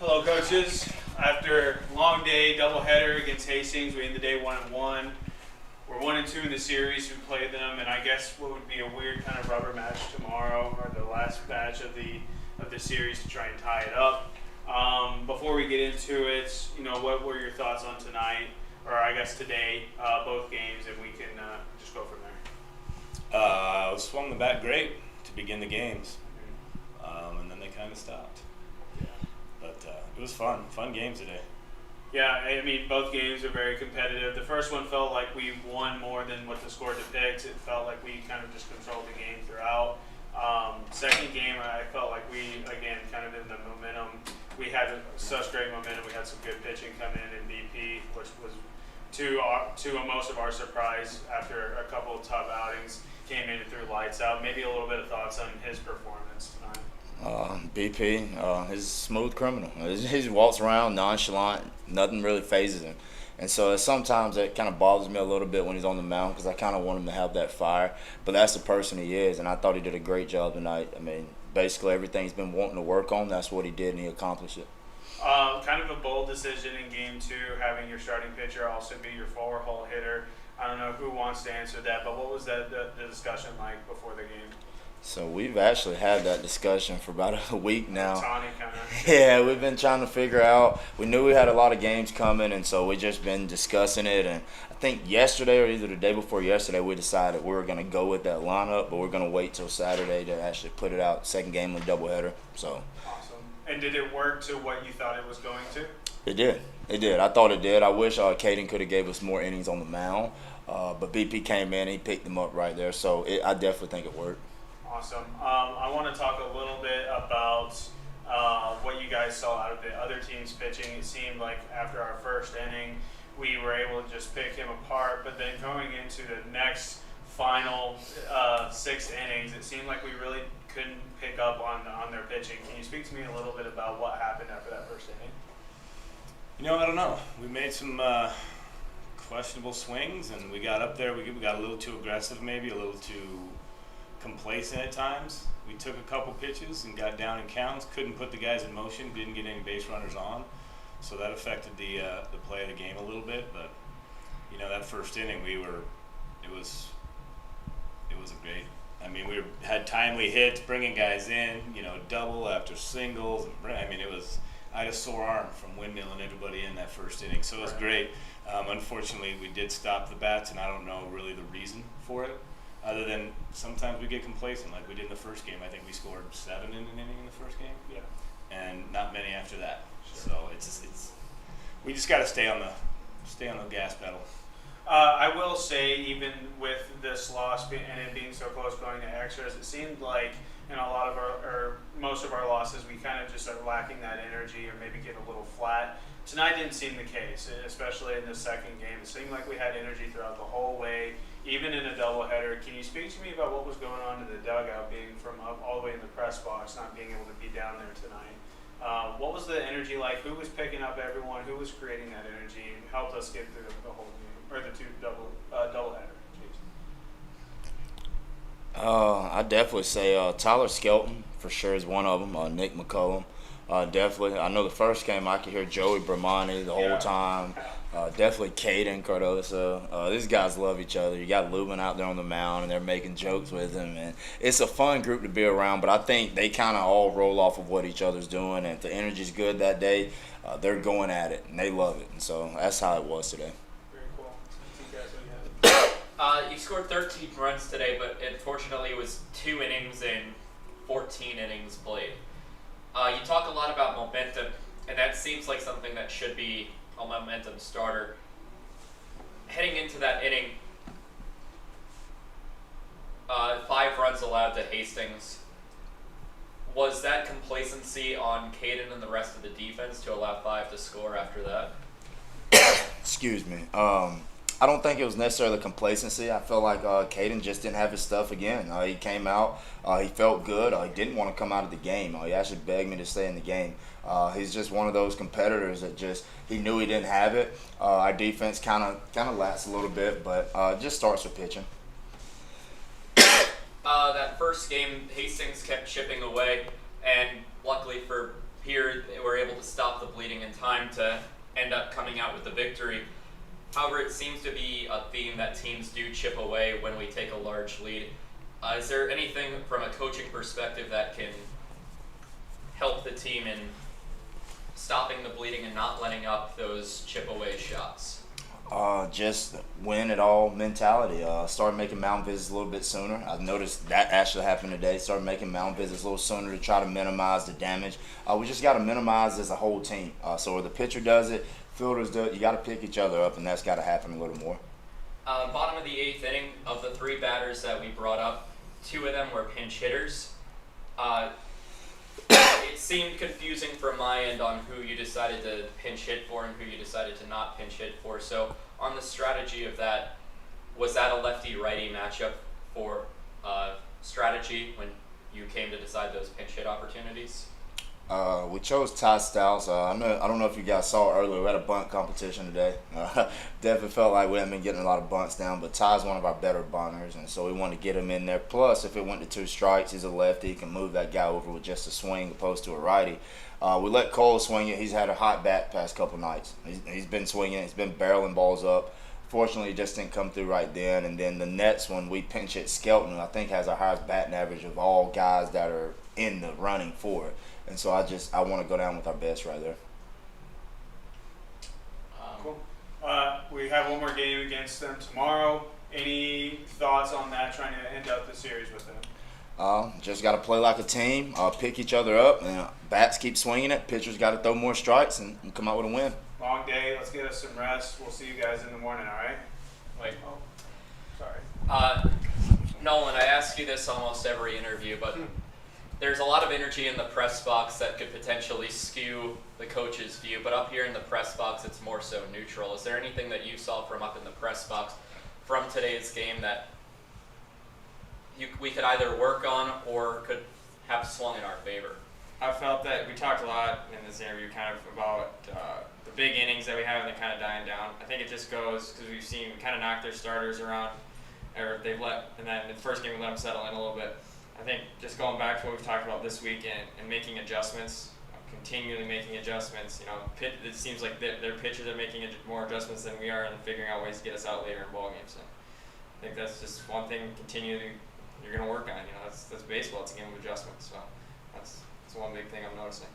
Hello, coaches. After a long day, doubleheader against Hastings, we end the day 1-1. We're 1-2 in the series. We played them, and I guess what would be a weird kind of rubber match tomorrow, or the last match of the series to try and tie it up. Before we get into it, what were your thoughts on tonight, or I guess today, both games, and we can just go from there. Swung the bat great to begin the games, and then they kind of stopped. Yeah. But it was fun games today. Yeah, I mean, both games are very competitive. The first one felt like we won more than what the score depicts. It felt like we kind of just controlled the game throughout. Second game, I felt like we, again, kind of in the momentum. We had such great momentum. We had some good pitching come in BP, which was to most of our surprise after a couple of tough outings. Came in and threw lights out. Maybe a little bit of thoughts on his performance tonight. BP, he's a smooth criminal. He walks around nonchalant, nothing really phases him. And so sometimes it kind of bothers me a little bit when he's on the mound because I kind of want him to have that fire. But that's the person he is, and I thought he did a great job tonight. I mean, basically everything he's been wanting to work on, that's what he did, and he accomplished it. Kind of a bold decision in Game 2, having your starting pitcher also be your four-hole hitter. I don't know who wants to answer that, but what was the discussion like before the game? So we've actually had that discussion for about a week now. Tawny kind of. Yeah, we've been trying to figure out. We knew we had a lot of games coming, and so we just been discussing it. And I think yesterday or either the day before yesterday, we decided we were going to go with that lineup, but we're going to wait till Saturday to actually put it out. Second game of the doubleheader. So. Awesome. And did it work to what you thought it was going to? It did. It did. I thought it did. I wish Caden could have gave us more innings on the mound, but BP came in. He picked them up right there. So I definitely think it worked. Awesome. I want to talk a little bit about what you guys saw out of the other team's pitching. It seemed like after our first inning, we were able to just pick him apart. But then going into the next final 6 innings, it seemed like we really couldn't pick up on their pitching. Can you speak to me a little bit about what happened after that first inning? I don't know. We made some questionable swings, and we got up there. We got a little too aggressive, maybe a little too complacent at times. We took a couple pitches and got down in counts. Couldn't put the guys in motion. Didn't get any base runners on, so that affected the play of the game a little bit. But that first inning, it was a great. I mean, we had timely hits, bringing guys in. Double after singles. I had a sore arm from windmilling everybody in that first inning, so it was great. Unfortunately, we did stop the bats, and I don't know really the reason for it, other than sometimes we get complacent, like we did in the first game. I think we scored 7 in an inning in the first game, and not many after that. Sure. So it's we just got to stay on the gas pedal. I will say, even with this loss and it being so close going to extras, it seemed like in a lot of most of our losses, we kind of just are lacking that energy or maybe get a little flat. Tonight didn't seem the case, especially in the second game. It seemed like we had energy throughout the whole way, even in a doubleheader. Can you speak to me about what was going on in the dugout, being from up all the way in the press box, not being able to be down there tonight? What was the energy like? Who was picking up everyone? Who was creating that energy and helped us get through the whole game, or the two doubleheader? I'd definitely say Tyler Skelton for sure is one of them. Nick McCollum, definitely. I know the first game I could hear Joey Bramani the whole time. Definitely Caden Cardoso. These guys love each other. You got Lubin out there on the mound, and they're making jokes with him. And it's a fun group to be around, but I think they kind of all roll off of what each other's doing. And if the energy's good that day, they're going at it, and they love it. And so that's how it was today. Very cool. You guys, what do you have? You scored 13 runs today, but unfortunately it was 2 innings and 14 innings played. You talk a lot about momentum, and that seems like something that should be a momentum starter. Heading into that inning, 5 runs allowed to Hastings. Was that complacency on Caden and the rest of the defense to allow 5 to score after that? Excuse me. I don't think it was necessarily complacency. I felt like Caden just didn't have his stuff again. He came out. He felt good. He didn't want to come out of the game. He actually begged me to stay in the game. He's just one of those competitors that he knew he didn't have it. Our defense kind of lacks a little bit, but just starts with pitching. That first game, Hastings kept chipping away, and luckily for Pierre, they were able to stop bleeding in time to end up coming out with the victory. However, it seems to be a theme that teams do chip away when we take a large lead. Is there anything from a coaching perspective that can help the team in stopping the bleeding and not letting up those chip away shots? Just win it all mentality. Started making mound visits a little bit sooner. I've noticed that actually happened today. Started making mound visits a little sooner to try to minimize the damage. We just got to minimize as a whole team. So where the pitcher does it, fielders do it, you got to pick each other up, and that's got to happen a little more. Bottom of the 8th inning, of the 3 batters that we brought up, 2 of them were pinch hitters. It seemed confusing from my end on who you decided to pinch hit for and who you decided to not pinch hit for. So on the strategy of that, was that a lefty-righty matchup for strategy when you came to decide those pinch hit opportunities? We chose Ty Styles. I don't know if you guys saw earlier. We had a bunt competition today. Definitely felt like we hadn't been getting a lot of bunts down, but Ty's one of our better bunters, and so we wanted to get him in there. Plus, if it went to 2 strikes, he's a lefty. He can move that guy over with just a swing opposed to a righty. We let Cole swing it. He's had a hot bat past couple nights. He's been swinging. He's been barreling balls up. Fortunately, it just didn't come through right then. And then the next one, we pinch hit Skelton, who I think has our highest batting average of all guys that are in the running for it. And so I want to go down with our best right there. Cool. We have one more game against them tomorrow. Any thoughts on that, trying to end up the series with them? Just got to play like a team, pick each other up, and bats keep swinging it. Pitchers got to throw more strikes and come out with a win. Long day. Let's get us some rest. We'll see you guys in the morning, all right? Wait. Oh, sorry. Nolan, I ask you this almost every interview, but there's a lot of energy in the press box that could potentially skew the coach's view, but up here in the press box, it's more so neutral. Is there anything that you saw from up in the press box from today's game that we could either work on or could have swung in our favor? I felt that we talked a lot in this interview kind of about the big innings that we have and they're kind of dying down. I think it just goes because we've seen we kind of knock their starters around, or and then in the first game we let them settle in a little bit. I think just going back to what we've talked about this weekend and making adjustments, continually making adjustments. It seems like their pitchers are making more adjustments than we are and figuring out ways to get us out later in ball games. So I think that's just one thing continually you're going to work on. That's baseball. It's a game of adjustments. So that's one big thing I'm noticing.